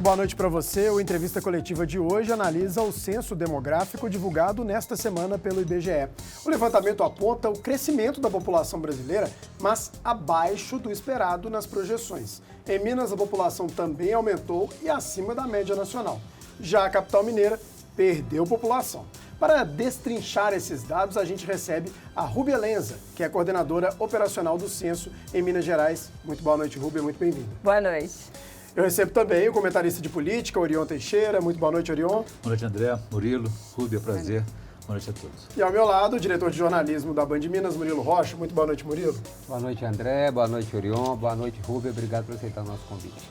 muito boa noite para você. O Entrevista Coletiva de hoje analisa o censo demográfico divulgado nesta semana pelo IBGE. O levantamento aponta o crescimento da população brasileira, mas abaixo do esperado nas projeções. Em Minas, a população também aumentou e acima da média nacional. Já a capital mineira perdeu população. Para destrinchar esses dados, a gente recebe a Rúbia Lenza, que é coordenadora operacional do censo em Minas Gerais. Muito boa noite, Rúbia, muito bem-vinda. Boa noite. Eu recebo também o comentarista de política, Orion Teixeira. Muito boa noite, Orion. Boa noite, André, Murilo, Rúbia, prazer. Boa noite a todos. E ao meu lado, o diretor de jornalismo da Band Minas, Murilo Rocha. Muito boa noite, Murilo. Boa noite, André. Boa noite, Orion. Boa noite, Rúbia. Obrigado por aceitar o nosso convite.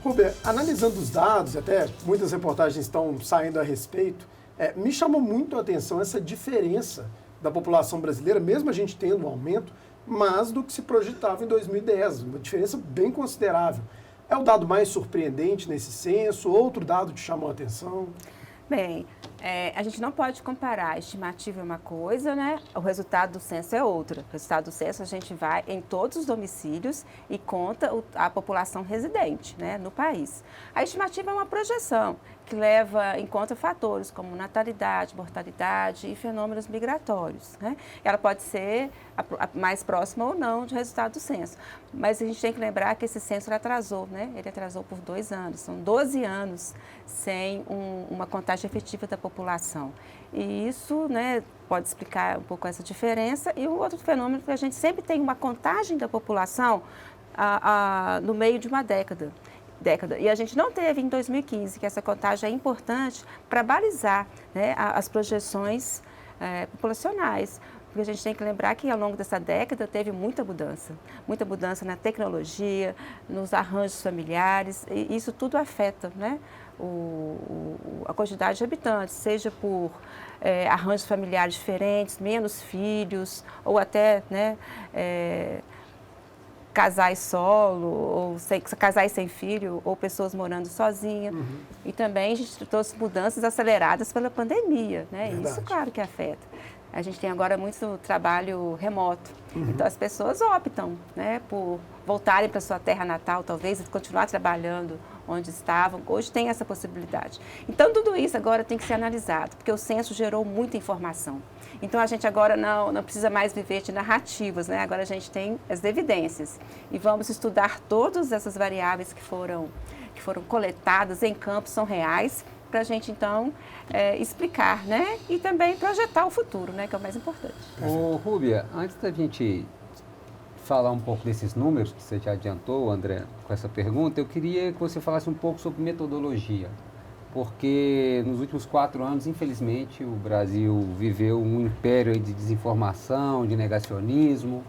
Rúbia, analisando os dados, até muitas reportagens estão saindo a respeito, me chamou muito a atenção essa diferença da população brasileira, mesmo a gente tendo um aumento, mas do que se projetava em 2010, uma diferença bem considerável. É o dado mais surpreendente nesse censo? Outro dado te chamou a atenção? Bem, a gente não pode comparar, a estimativa é uma coisa, né? O resultado do censo é outra. O resultado do censo a gente vai em todos os domicílios e conta a população residente, né, no país. A estimativa é uma projeção que leva em conta fatores como natalidade, mortalidade e fenômenos migratórios, né? Ela pode ser mais próxima ou não do resultado do censo. Mas a gente tem que lembrar que esse censo atrasou, né? Ele atrasou por 2 anos, são 12 anos sem uma contagem efetiva da população. E isso, né, pode explicar um pouco essa diferença. E o outro fenômeno é que a gente sempre tem uma contagem da população no meio de uma década. E a gente não teve em 2015, que essa contagem é importante para balizar, né, as projeções populacionais. Porque a gente tem que lembrar que ao longo dessa década teve muita mudança na tecnologia, nos arranjos familiares, e isso tudo afeta, né, a quantidade de habitantes, seja por arranjos familiares diferentes, menos filhos, ou até, né, casais solo, ou casais sem filho, ou pessoas morando sozinhas. Uhum. E também a gente trouxe mudanças aceleradas pela pandemia, né? Verdade. Isso, claro, que afeta. A gente tem agora muito trabalho remoto. Uhum. Então, as pessoas optam, né, por voltarem para sua terra natal, talvez, e continuar trabalhando onde estavam. Hoje tem essa possibilidade. Então, tudo isso agora tem que ser analisado, porque o censo gerou muita informação. Então, a gente agora não precisa mais viver de narrativas, né? Agora a gente tem as evidências. E vamos estudar todas essas variáveis que foram coletadas em campo, são reais, para a gente, então, explicar, né? E também projetar o futuro, né? Que é o mais importante. Ô, Rúbia, antes da gente falar um pouco desses números que você já adiantou, André, com essa pergunta, eu queria que você falasse um pouco sobre metodologia. Porque nos últimos 4 anos, infelizmente, o Brasil viveu um império de desinformação, de negacionismo.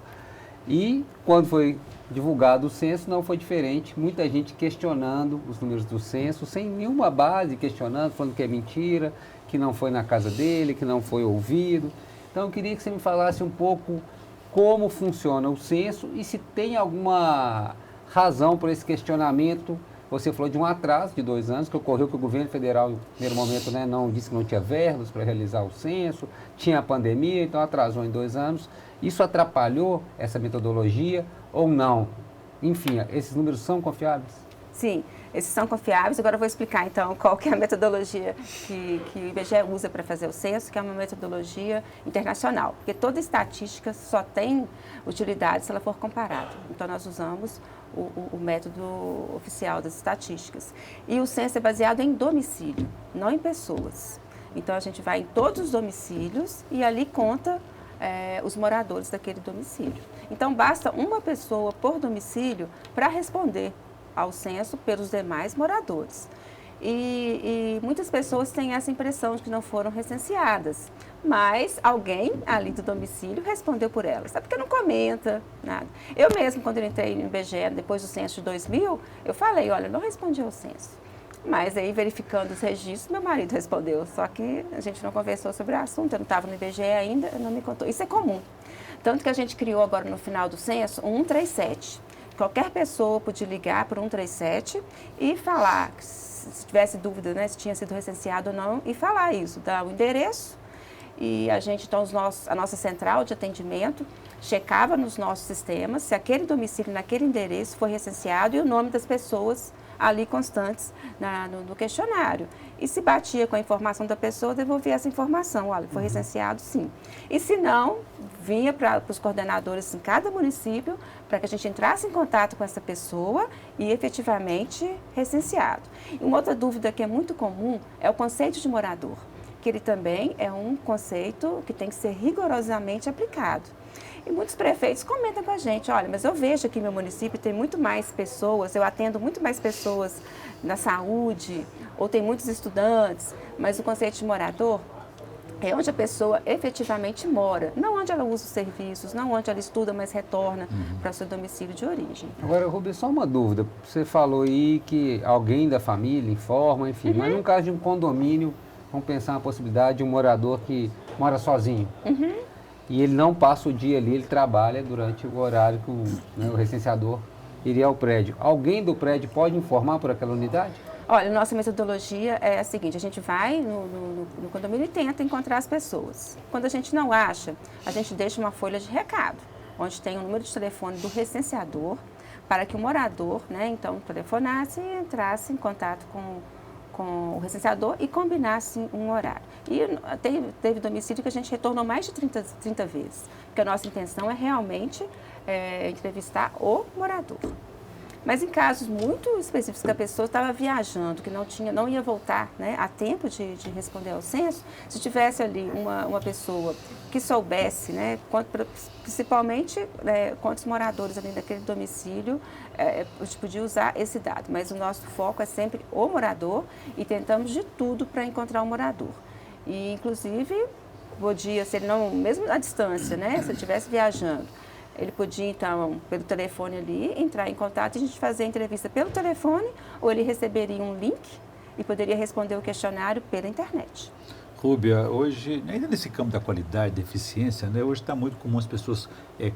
E quando foi divulgado o censo, não foi diferente. Muita gente questionando os números do censo, sem nenhuma base, questionando, falando que é mentira, que não foi na casa dele, que não foi ouvido. Então, eu queria que você me falasse um pouco como funciona o censo e se tem alguma razão por esse questionamento. Você falou de um atraso de 2 anos, que ocorreu que o governo federal, no primeiro momento, né, não disse que não tinha verbas para realizar o censo, tinha a pandemia, então atrasou em 2 anos. Isso atrapalhou essa metodologia ou não? Enfim, esses números são confiáveis? Sim, esses são confiáveis. Agora eu vou explicar, então, qual que é a metodologia que o IBGE usa para fazer o censo, que é uma metodologia internacional, porque toda estatística só tem utilidade se ela for comparada. Então, nós usamos o método oficial das estatísticas. E o censo é baseado em domicílio, não em pessoas. Então, a gente vai em todos os domicílios e ali conta os moradores daquele domicílio. Então, basta uma pessoa por domicílio para responder ao censo pelos demais moradores. E muitas pessoas têm essa impressão de que não foram recenseadas, mas alguém ali do domicílio respondeu por elas. Sabe porque não comenta nada. Eu mesmo, quando eu entrei no IBGE, depois do censo de 2000, eu falei, olha, não respondi ao censo. Mas aí, verificando os registros, meu marido respondeu. Só que a gente não conversou sobre o assunto, eu não estava no IBGE ainda, não me contou. Isso é comum. Tanto que a gente criou agora no final do censo um 137. Qualquer pessoa podia ligar para o 137 e falar, se tivesse dúvida, né, se tinha sido recenseado ou não, e falar isso, dar o endereço. E a gente, então, a nossa central de atendimento checava nos nossos sistemas se aquele domicílio naquele endereço foi recenseado e o nome das pessoas ali constantes no questionário. E se batia com a informação da pessoa, devolvia essa informação. Olha, foi recenseado, sim. E se não, vinha para os coordenadores em cada município para que a gente entrasse em contato com essa pessoa e efetivamente recenseado. E uma outra dúvida que é muito comum é o conceito de morador, que ele também é um conceito que tem que ser rigorosamente aplicado. E muitos prefeitos comentam com a gente, olha, mas eu vejo que meu município tem muito mais pessoas, eu atendo muito mais pessoas na saúde, ou tem muitos estudantes, mas o conceito de morador é onde a pessoa efetivamente mora, não onde ela usa os serviços, não onde ela estuda, mas retorna para o seu domicílio de origem. Agora, Rubens, só uma dúvida. Você falou aí que alguém da família informa, enfim, mas no caso de um condomínio, vamos pensar na possibilidade de um morador que mora sozinho. E ele não passa o dia ali, ele trabalha durante o horário que o recenseador iria ao prédio. Alguém do prédio pode informar por aquela unidade? Olha, nossa metodologia é a seguinte, a gente vai no condomínio e tenta encontrar as pessoas. Quando a gente não acha, a gente deixa uma folha de recado, onde tem o número de telefone do recenseador, para que o morador, né, então, telefonasse e entrasse em contato com o recenseador e combinasse um horário. E teve domicílio que a gente retornou mais de 30 vezes, porque a nossa intenção é realmente entrevistar o morador. Mas em casos muito específicos que a pessoa estava viajando, que não ia voltar, né, a tempo de responder ao censo, se tivesse ali uma pessoa que soubesse, né, principalmente quantos moradores ali daquele domicílio, a gente podia usar esse dado. Mas o nosso foco é sempre o morador e tentamos de tudo para encontrar o morador. E, inclusive, podia, se ele não, mesmo à distância, né, se ele estivesse viajando, ele podia, então, pelo telefone ali, entrar em contato e a gente fazer a entrevista pelo telefone, ou ele receberia um link e poderia responder o questionário pela internet. Rúbia, hoje, ainda nesse campo da qualidade, da eficiência, né, hoje está muito comum as pessoas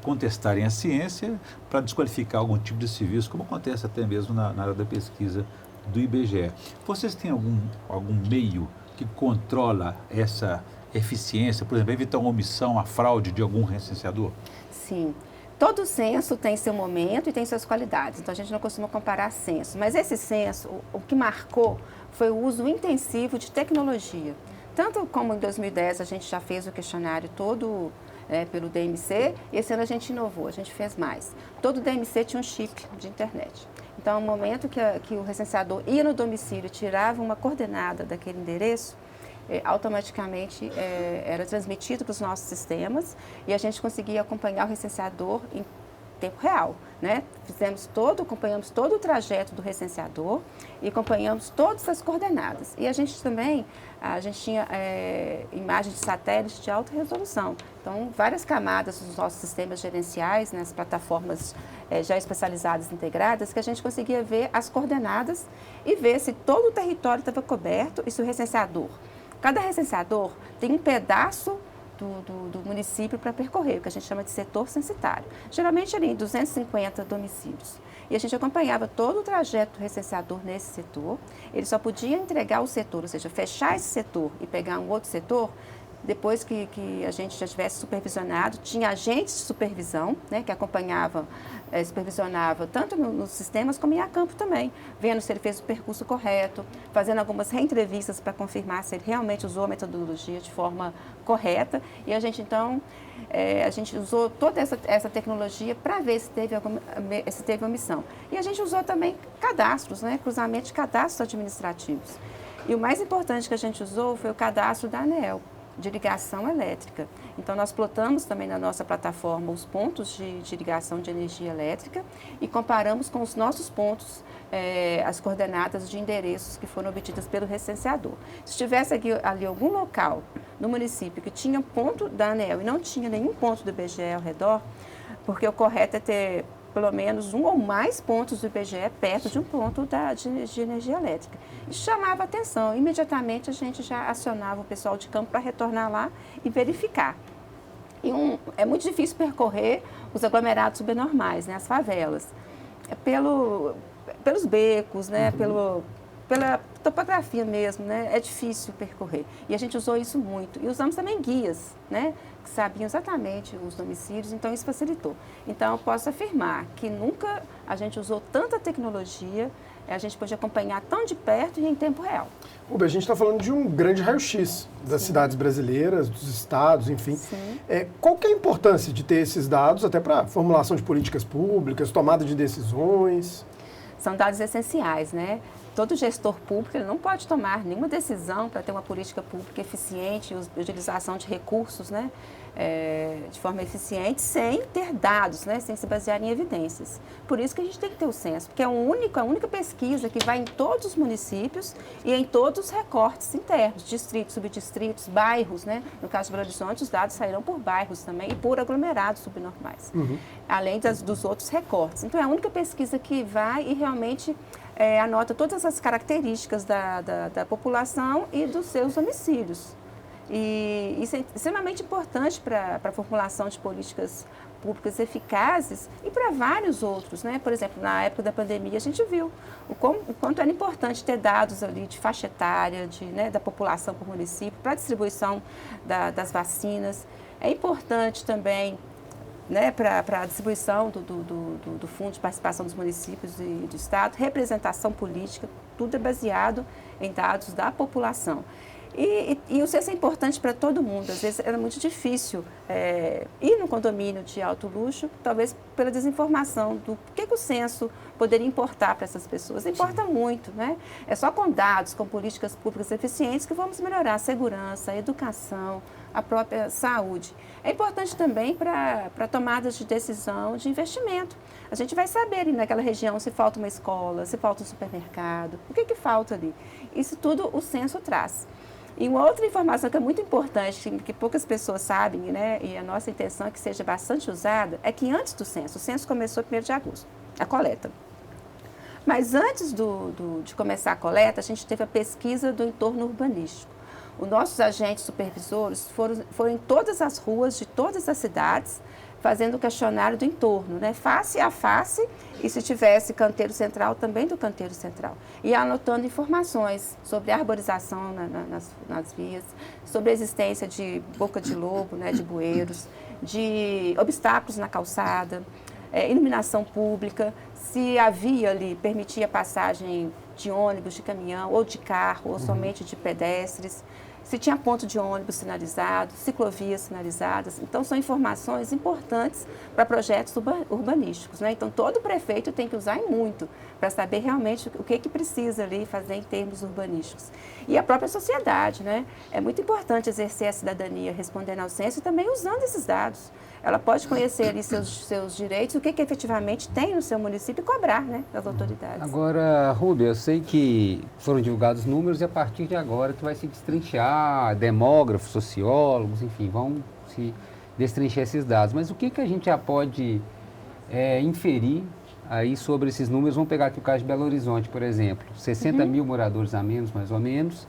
contestarem a ciência para desqualificar algum tipo de serviço, como acontece até mesmo na área da pesquisa do IBGE. Vocês têm algum meio que controla essa eficiência, por exemplo, evitar uma omissão, a fraude de algum recenseador? Sim. Todo censo tem seu momento e tem suas qualidades, então a gente não costuma comparar censo. Mas esse censo, o que marcou foi o uso intensivo de tecnologia. Tanto como em 2010 a gente já fez o questionário todo pelo DMC, e esse ano a gente inovou, a gente fez mais. Todo DMC tinha um chip de internet. Então, no momento que o recenseador ia no domicílio, tirava uma coordenada daquele endereço, automaticamente era transmitido para os nossos sistemas e a gente conseguia acompanhar o recenseador em tempo real, né? Acompanhamos todo o trajeto do recenseador e acompanhamos todas as coordenadas. E a gente tinha imagens de satélite de alta resolução. Então, várias camadas dos nossos sistemas gerenciais, né, as plataformas já especializadas, integradas, que a gente conseguia ver as coordenadas e ver se todo o território estava coberto e se o recenseador. Cada recenseador tem um pedaço do município para percorrer, o que a gente chama de setor censitário. Geralmente ali em 250 domicílios. E a gente acompanhava todo o trajeto do recenseador nesse setor. Ele só podia entregar o setor, ou seja, fechar esse setor e pegar um outro setor, depois que a gente já tivesse supervisionado. Tinha agentes de supervisão, né, que supervisionava tanto nos sistemas como em a campo também, vendo se ele fez o percurso correto, fazendo algumas reentrevistas para confirmar se ele realmente usou a metodologia de forma correta. E a gente, então, a gente usou toda essa tecnologia para ver se teve omissão. E a gente usou também cadastros, né, cruzamento de cadastros administrativos. E o mais importante que a gente usou foi o cadastro da ANEEL, de ligação elétrica. Então, nós plotamos também na nossa plataforma os pontos de ligação de energia elétrica e comparamos com os nossos pontos as coordenadas de endereços que foram obtidas pelo recenseador. Se tivesse ali algum local no município que tinha ponto da ANEEL e não tinha nenhum ponto do IBGE ao redor, porque o correto é ter pelo menos um ou mais pontos do IBGE perto de um ponto de energia elétrica. Isso chamava atenção. Imediatamente a gente já acionava o pessoal de campo para retornar lá e verificar. E é muito difícil percorrer os aglomerados subenormais, né, as favelas, pelos becos, né, pela topografia mesmo, né, é difícil percorrer. E a gente usou isso muito. E usamos também guias, né, que sabiam exatamente os domicílios, então isso facilitou. Então, eu posso afirmar que nunca a gente usou tanta tecnologia a gente pode acompanhar tão de perto e em tempo real. Rubem, a gente está falando de um grande raio-x das cidades brasileiras, dos estados, enfim. Qual que é a importância de ter esses dados até para formulação de políticas públicas, tomada de decisões? São dados essenciais, né? Todo gestor público ele não pode tomar nenhuma decisão para ter uma política pública eficiente, utilização de recursos, né? De forma eficiente, sem ter dados, né? Sem se basear em evidências. Por isso que a gente tem que ter o censo, porque é a única pesquisa que vai em todos os municípios e em todos os recortes internos, distritos, subdistritos, bairros, né? No caso de Belo Horizonte, os dados sairão por bairros também e por aglomerados subnormais, além dos outros recortes. Então, é a única pesquisa que vai e realmente anota todas as características da população e dos seus domicílios. E isso é extremamente importante para a formulação de políticas públicas eficazes e para vários outros, né? Por exemplo, na época da pandemia, a gente viu o quanto era importante ter dados ali de faixa etária, da população por município, para a distribuição das vacinas. É importante também, né, para a distribuição do Fundo de Participação dos Municípios e do Estado, representação política, tudo é baseado em dados da população. E o censo é importante para todo mundo. Às vezes era muito difícil ir no condomínio de alto luxo, talvez pela desinformação do que o censo poderia importar para essas pessoas. Importa muito, né? É só com dados, com políticas públicas eficientes que vamos melhorar a segurança, a educação, a própria saúde. É importante também para tomadas de decisão de investimento. A gente vai saber ali naquela região se falta uma escola, se falta um supermercado, o que falta ali. Isso tudo o censo traz. E uma outra informação que é muito importante, que poucas pessoas sabem, né, e a nossa intenção é que seja bastante usada, é que antes do censo, o censo começou 1º de agosto, a coleta. Mas antes de começar a coleta, a gente teve a pesquisa do entorno urbanístico. Os nossos agentes supervisores foram em todas as ruas de todas as cidades, fazendo o questionário do entorno, né? Face a face, e se tivesse canteiro central, também do canteiro central. E anotando informações sobre a arborização nas vias, sobre a existência de boca de lobo, né, de bueiros, de obstáculos na calçada, iluminação pública, se a via ali permitia passagem de ônibus, de caminhão, ou de carro, ou somente de pedestres, se tinha ponto de ônibus sinalizado, ciclovias sinalizadas. Então, são informações importantes para projetos urbanísticos, né? Então, todo prefeito tem que usar muito para saber realmente o que precisa ali fazer em termos urbanísticos. E a própria sociedade, né? É muito importante exercer a cidadania respondendo ao censo e também usando esses dados. Ela pode conhecer ali seus direitos, o que efetivamente tem no seu município e cobrar, né, das autoridades. Agora, Rubem, eu sei que foram divulgados números e a partir de agora que vai se destrinchar, demógrafos, sociólogos, enfim, vão se destrinchar esses dados. Mas o que a gente já pode inferir aí sobre esses números? Vamos pegar aqui o caso de Belo Horizonte, por exemplo, 60 mil moradores a menos, mais ou menos.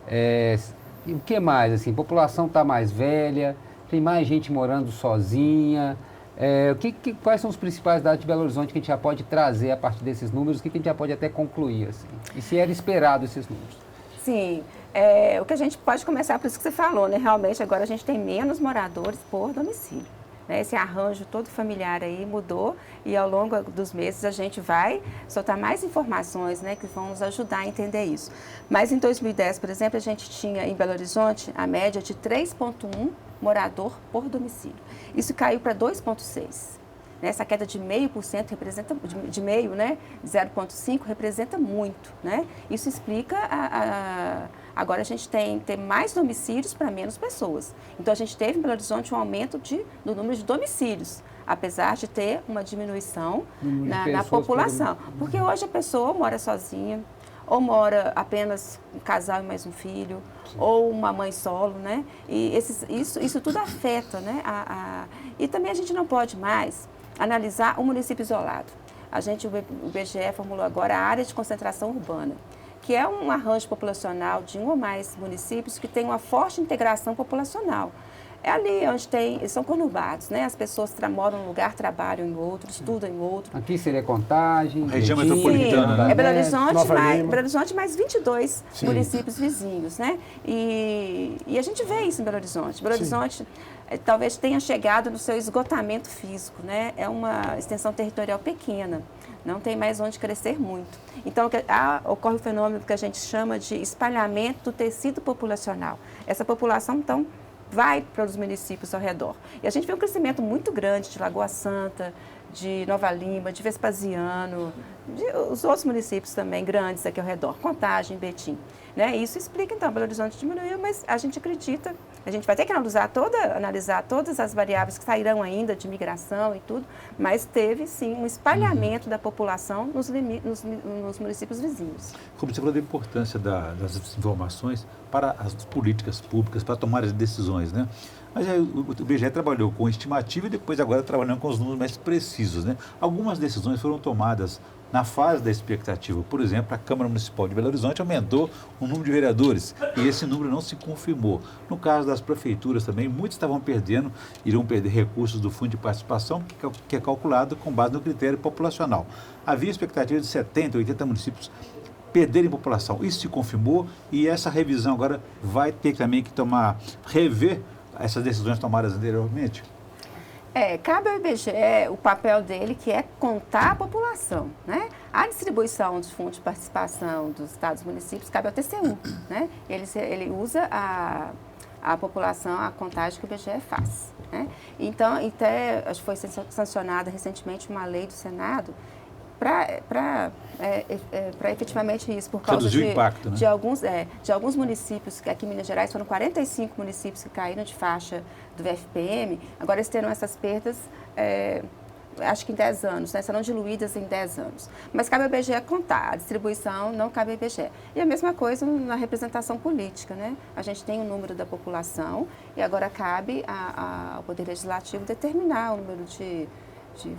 E o que mais? Assim, a população está mais velha, tem mais gente morando sozinha. Quais são os principais dados de Belo Horizonte que a gente já pode trazer a partir desses números? O que a gente já pode até concluir? Assim? E se era esperado esses números? Sim, o que a gente pode começar, por isso que você falou, né? Realmente agora a gente tem menos moradores por domicílio. Né? Esse arranjo todo familiar aí mudou e ao longo dos meses a gente vai soltar mais informações, né, que vão nos ajudar a entender isso. Mas em 2010, por exemplo, a gente tinha em Belo Horizonte a média de 3,1 morador por domicílio. Isso caiu para 2,6. Essa queda de 0,5% representa, de meio, né, 0,5 representa muito, né? Isso explica agora a gente tem mais domicílios para menos pessoas. Então a gente teve em Belo Horizonte um aumento do número de domicílios, apesar de ter uma diminuição na população. Porque hoje a pessoa mora sozinha, ou mora apenas um casal e mais um filho, sim, ou uma mãe solo, né? E isso tudo afeta, né? E também a gente não pode mais analisar o município isolado. O IBGE formulou agora a área de concentração urbana, que é um arranjo populacional de um ou mais municípios que tem uma forte integração populacional. É ali onde são conurbados, né? As pessoas moram num lugar, trabalham em outro, estudam em outro. Aqui seria Contagem, região metropolitana, né? Belo Horizonte mais 22 sim, municípios vizinhos, né? E a gente vê isso em Belo Horizonte. Belo Horizonte, talvez tenha chegado no seu esgotamento físico, né? É uma extensão territorial pequena, não tem mais onde crescer muito. Então, ocorre o fenômeno que a gente chama de espalhamento do tecido populacional. Essa população, então, vai para os municípios ao redor. E a gente vê um crescimento muito grande de Lagoa Santa, de Nova Lima, de Vespasiano, os outros municípios também grandes aqui ao redor, Contagem, Betim. Né? Isso explica, então, Belo Horizonte diminuiu, mas a gente acredita, a gente vai ter que analisar todas as variáveis que sairão ainda de migração e tudo, mas teve, sim, um espalhamento da população nos municípios vizinhos. Como você falou da importância das informações para as políticas públicas, para tomar as decisões, né? Mas aí, o IBGE trabalhou com estimativa e depois agora trabalhando com os números mais precisos, né? Algumas decisões foram tomadas na fase da expectativa. Por exemplo, a Câmara Municipal de Belo Horizonte aumentou o número de vereadores e esse número não se confirmou. No caso das prefeituras também, muitos iriam perder recursos do Fundo de Participação, que é calculado com base no critério populacional. Havia expectativa de 70, 80 municípios perderem população. Isso se confirmou e essa revisão agora vai ter também que rever essas decisões tomadas anteriormente? Cabe ao IBGE o papel dele, que é contar a população, né? A distribuição dos fundos de participação dos estados e municípios cabe ao TCU, né? Ele usa a população, a contagem que o IBGE faz, né? Então, até acho que foi sancionada recentemente uma lei do Senado para efetivamente isso, por causa reduzir o impacto, né? de alguns municípios, aqui em Minas Gerais foram 45 municípios que caíram de faixa do VFPM, agora eles terão essas perdas, acho que em 10 anos, né? Serão diluídas em 10 anos. Mas cabe ao IBGE contar, a distribuição não cabe ao IBGE. E a mesma coisa na representação política, né? A gente tem o número da população e agora cabe ao Poder Legislativo determinar o número de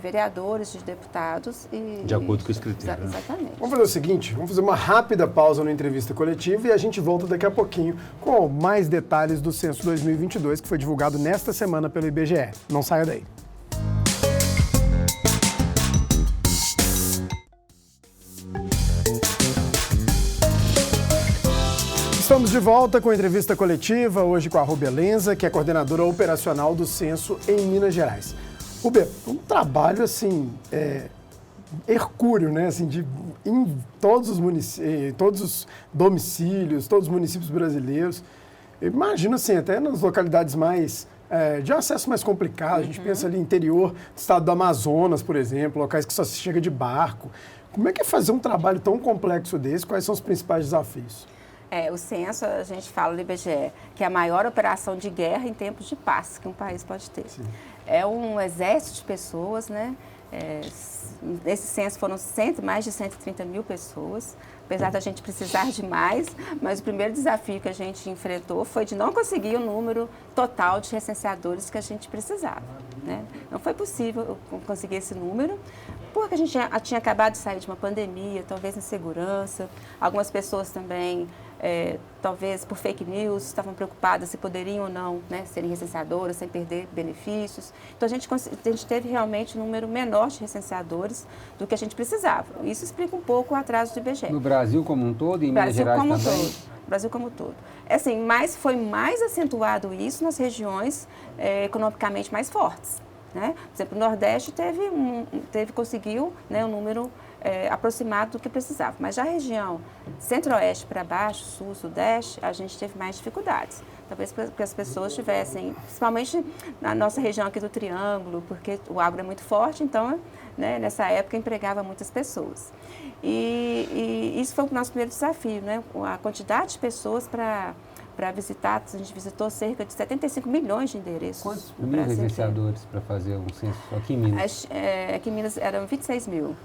vereadores, de deputados e... De acordo com esse critério. Exatamente. Vamos fazer o seguinte, vamos fazer uma rápida pausa na entrevista coletiva e a gente volta daqui a pouquinho com mais detalhes do Censo 2022, que foi divulgado nesta semana pelo IBGE. Não saia daí. Estamos de volta com a entrevista coletiva, hoje com a Rubia Lenza, que é coordenadora operacional do Censo em Minas Gerais. Rubia, um trabalho assim, hercúleo, né? Assim, em todos os domicílios, todos os municípios brasileiros. Eu imagino assim, até nas localidades mais de acesso mais complicado, a gente pensa ali interior do estado do Amazonas, por exemplo, locais que só se chega de barco. Como é que é fazer um trabalho tão complexo desse? Quais são os principais desafios? O censo, a gente fala do IBGE, que é a maior operação de guerra em tempos de paz que um país pode ter. Sim. É um exército de pessoas, né? Nesse censo foram mais de 130 mil pessoas, apesar da gente precisar de mais, mas o primeiro desafio que a gente enfrentou foi de não conseguir o número total de recenseadores que a gente precisava, né? Não foi possível conseguir esse número, porque a gente tinha acabado de sair de uma pandemia, talvez insegurança, algumas pessoas também, talvez por fake news, estavam preocupadas se poderiam ou não, né, serem recenseadoras sem perder benefícios. Então, a gente teve realmente um número menor de recenseadores do que a gente precisava. Isso explica um pouco o atraso do IBGE. No Brasil como um todo e em Minas Gerais também? Brasil como um todo. Assim, mas foi mais acentuado isso nas regiões economicamente mais fortes, né? Por exemplo, o Nordeste conseguiu, né, um número aproximado do que precisava. Mas já a região Centro-Oeste para baixo, Sul, Sudeste, a gente teve mais dificuldades. Talvez porque as pessoas tivessem, principalmente na nossa região aqui do Triângulo, porque o agro é muito forte, então, né, nessa época empregava muitas pessoas. E isso foi o nosso primeiro desafio, né? A quantidade de pessoas para visitar, a gente visitou cerca de 75 milhões de endereços. Quantos mil recenseadores para fazer um censo aqui em Minas? Aqui em Minas eram 26 mil.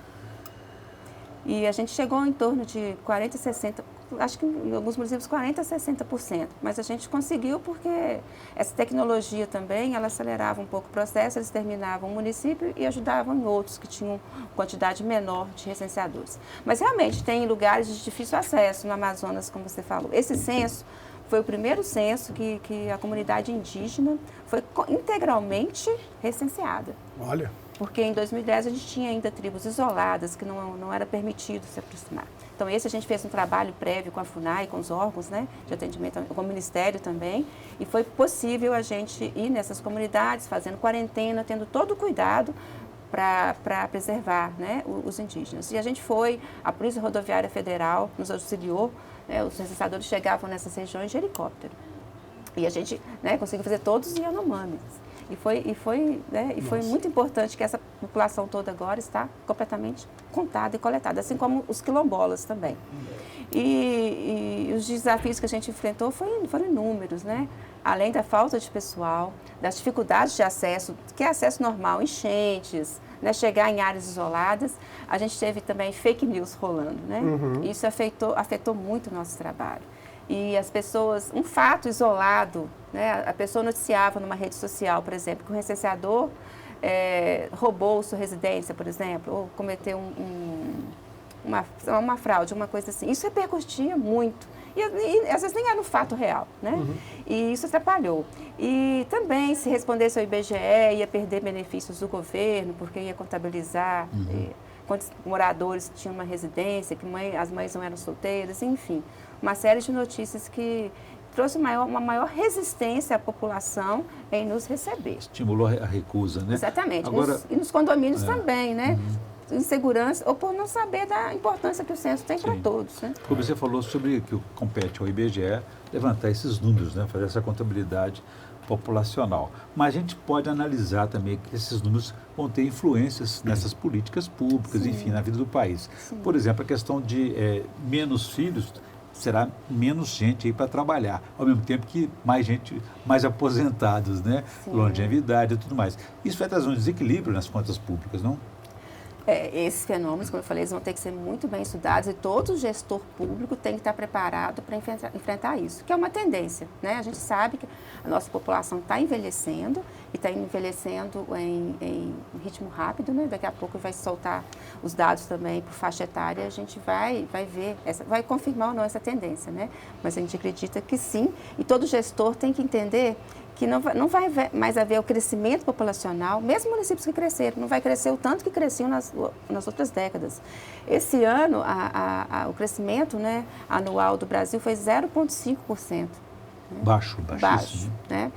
E a gente chegou em torno de 40, 60, acho que em alguns municípios 40% a 60%. Mas a gente conseguiu porque essa tecnologia também, ela acelerava um pouco o processo, eles terminavam um município e ajudavam em outros que tinham quantidade menor de recenseadores. Mas realmente tem lugares de difícil acesso, no Amazonas, como você falou. Esse censo foi o primeiro censo que a comunidade indígena foi integralmente recenseada. Olha. Porque em 2010 a gente tinha ainda tribos isoladas que não era permitido se aproximar. Então esse a gente fez um trabalho prévio com a FUNAI, com os órgãos, né, de atendimento, com o Ministério também, e foi possível a gente ir nessas comunidades, fazendo quarentena, tendo todo o cuidado para preservar, né, os indígenas. E a gente foi, a Polícia Rodoviária Federal nos auxiliou, né, os recenseadores chegavam nessas regiões de helicóptero. E a gente, né, conseguiu fazer todos os Yanomamis. E foi muito importante que essa população toda agora está completamente contada e coletada, assim como os quilombolas também. E os desafios que a gente enfrentou foram inúmeros, né? Além da falta de pessoal, das dificuldades de acesso, que é acesso normal, enchentes, né? Chegar em áreas isoladas, a gente teve também fake news rolando, né? Isso afetou muito o nosso trabalho. E as pessoas, um fato isolado, né? A pessoa noticiava numa rede social, por exemplo, que o recenseador roubou sua residência, por exemplo, ou cometeu uma fraude, uma coisa assim. Isso repercutia muito. E às vezes nem era um fato real, né? E isso atrapalhou. E também, se respondesse ao IBGE, ia perder benefícios do governo, porque ia contabilizar quantos moradores tinham uma residência, que as mães não eram solteiras, enfim. Uma série de notícias que trouxe uma maior resistência à população em nos receber. Estimulou a recusa, né? Exatamente. Agora, e nos condomínios também, né? Insegurança, ou por não saber da importância que o censo tem para todos, né? Como você falou sobre que compete ao IBGE levantar esses números, né? Fazer essa contabilidade populacional. Mas a gente pode analisar também que esses números vão ter influências nessas políticas públicas, enfim, na vida do país. Por exemplo, a questão de menos filhos, será menos gente aí para trabalhar, ao mesmo tempo que mais gente, mais aposentados, né? Longevidade e tudo mais. Isso vai trazer um desequilíbrio nas contas públicas, não? Esses fenômenos, como eu falei, eles vão ter que ser muito bem estudados e todo gestor público tem que estar preparado para enfrentar isso, que é uma tendência, né? A gente sabe que a nossa população está envelhecendo e está envelhecendo em ritmo rápido, né? Daqui a pouco vai soltar os dados também por faixa etária, a gente vai ver, vai confirmar ou não essa tendência, né? Mas a gente acredita que sim, e todo gestor tem que entender que não vai mais haver o crescimento populacional, mesmo municípios que cresceram, não vai crescer o tanto que cresciam nas outras décadas. Esse ano, Uhum. o crescimento, né, anual do Brasil foi 0,5%. Baixo, né?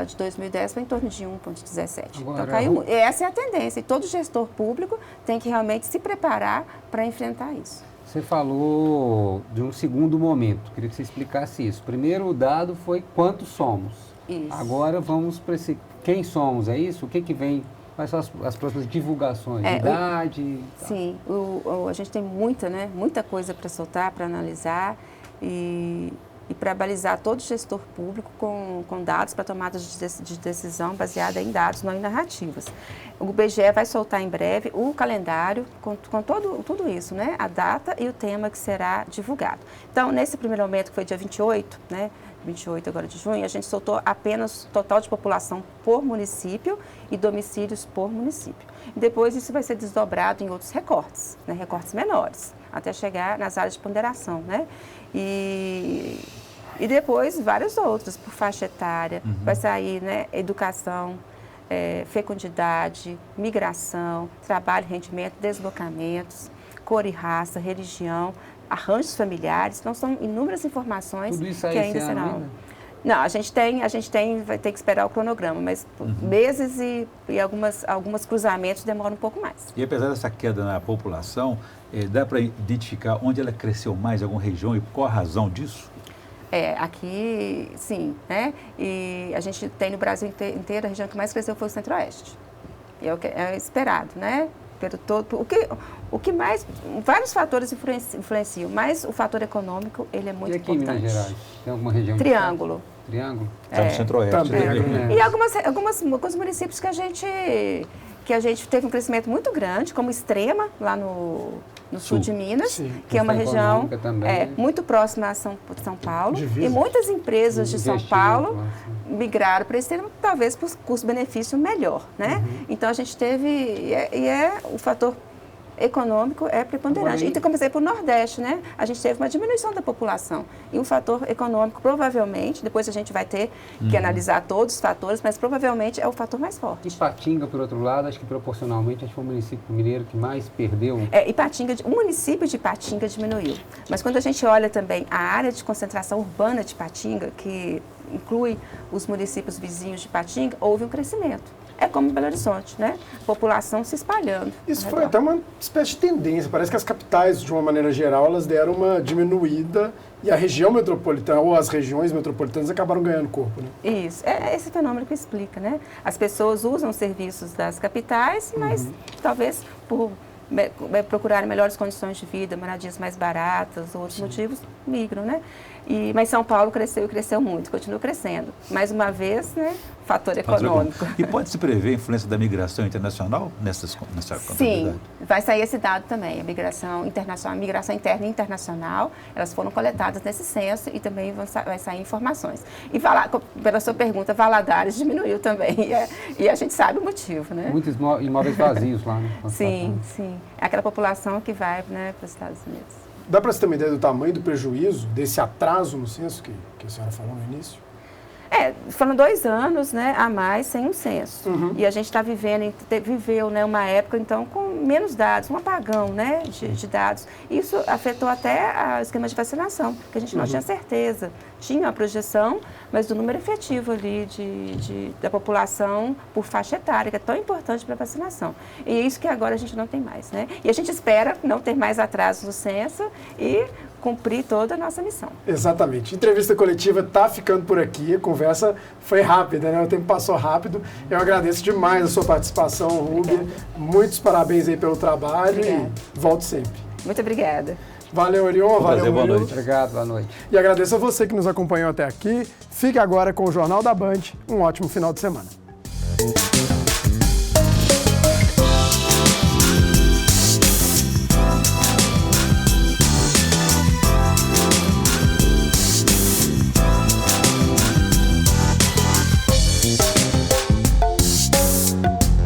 De 2010 foi em torno de 1,17%. Agora, Então, caiu. Essa é a tendência, e todo gestor público tem que realmente se preparar para enfrentar isso. Você falou de um segundo momento, queria que você explicasse isso. Primeiro, o dado foi quantos somos. Isso. Agora vamos para esse quem somos, é isso? O que vem? Quais são as próximas divulgações? Idade? Sim, a gente tem muita coisa para soltar, para analisar e para balizar todo gestor público com dados para tomada de decisão baseada em dados, não em narrativas. O IBGE vai soltar em breve o calendário com tudo isso, né? A data e o tema que será divulgado. Então, nesse primeiro momento, que foi dia 28, né? 28 agora de junho, a gente soltou apenas o total de população por município e domicílios por município. Depois isso vai ser desdobrado em outros recortes, né? Recortes menores, até chegar nas áreas de ponderação, né? E depois vários outros, por faixa etária, vai sair, né? Educação, fecundidade, migração, trabalho, rendimento, deslocamentos, cor e raça, religião, arranjos familiares. Então, são inúmeras informações tudo isso aí que ainda serão. Não, a gente vai ter que esperar o cronograma, mas meses e alguns cruzamentos demoram um pouco mais. E apesar dessa queda na população, dá para identificar onde ela cresceu mais, alguma região, e qual a razão disso? Aqui, sim, né? E a gente tem no Brasil inteiro, a região que mais cresceu foi o Centro-Oeste. É o que é esperado, né? Pelo todo, o que mais, vários fatores influenciam, mas o fator econômico, ele é muito importante. E aqui em Minas Gerais, tem alguma região? Triângulo. Triângulo? Está no Centro-Oeste também. E alguns municípios que a gente teve um crescimento muito grande, como Extrema, lá no sul de Minas, que é uma região muito próxima a São Paulo. Divisa. E muitas empresas de São Paulo migraram para Extrema, talvez por custo-benefício melhor, né? Então, a gente teve, o fator econômico é preponderante. E como exemplo, o Nordeste, né? A gente teve uma diminuição da população. E um fator econômico, provavelmente, depois a gente vai ter que analisar todos os fatores, mas provavelmente é o fator mais forte. Ipatinga, por outro lado, acho que proporcionalmente acho que foi o município mineiro que mais perdeu. O município de Ipatinga diminuiu. Mas quando a gente olha também a área de concentração urbana de Ipatinga, que inclui os municípios vizinhos de Ipatinga, houve um crescimento. É como Belo Horizonte, né? População se espalhando. Isso foi até uma espécie de tendência. Parece que as capitais, de uma maneira geral, elas deram uma diminuída e a região metropolitana, ou as regiões metropolitanas, acabaram ganhando corpo, né? Isso. É esse fenômeno que explica, né? As pessoas usam os serviços das capitais, mas talvez por procurarem melhores condições de vida, moradias mais baratas, outros motivos, migram, né? Mas São Paulo cresceu e cresceu muito, continua crescendo. Mais uma vez, né, fator econômico. E pode-se prever a influência da migração internacional nessa contabilidade? Sim, vai sair esse dado também, a migração internacional, a migração interna e internacional, elas foram coletadas nesse censo e também vai sair informações. E pela sua pergunta, Valadares diminuiu também, e a gente sabe o motivo, né? Muitos imóveis vazios lá, né? Sim. É aquela população que vai, né, para os Estados Unidos. Dá para você ter uma ideia do tamanho do prejuízo, desse atraso no censo que a senhora falou no início? Foram 2 anos, né, a mais sem um censo. E a gente está viveu, né, uma época, então, com menos dados, um apagão, né, de dados. Isso afetou até o esquema de vacinação, porque a gente não tinha certeza. Tinha uma projeção, mas do número efetivo ali da população por faixa etária, que é tão importante para a vacinação. E é isso que agora a gente não tem mais, né? E a gente espera não ter mais atrasos no censo e cumprir toda a nossa missão. Exatamente. Entrevista coletiva está ficando por aqui, a conversa foi rápida, né? O tempo passou rápido. Eu agradeço demais a sua participação, Rúbia. Muitos parabéns aí pelo trabalho. Obrigada. E volte sempre. Muito obrigada. Valeu, Orion. Valeu, boa noite. Obrigado, boa noite. E agradeço a você que nos acompanhou até aqui. Fique agora com o Jornal da Band. Um ótimo final de semana.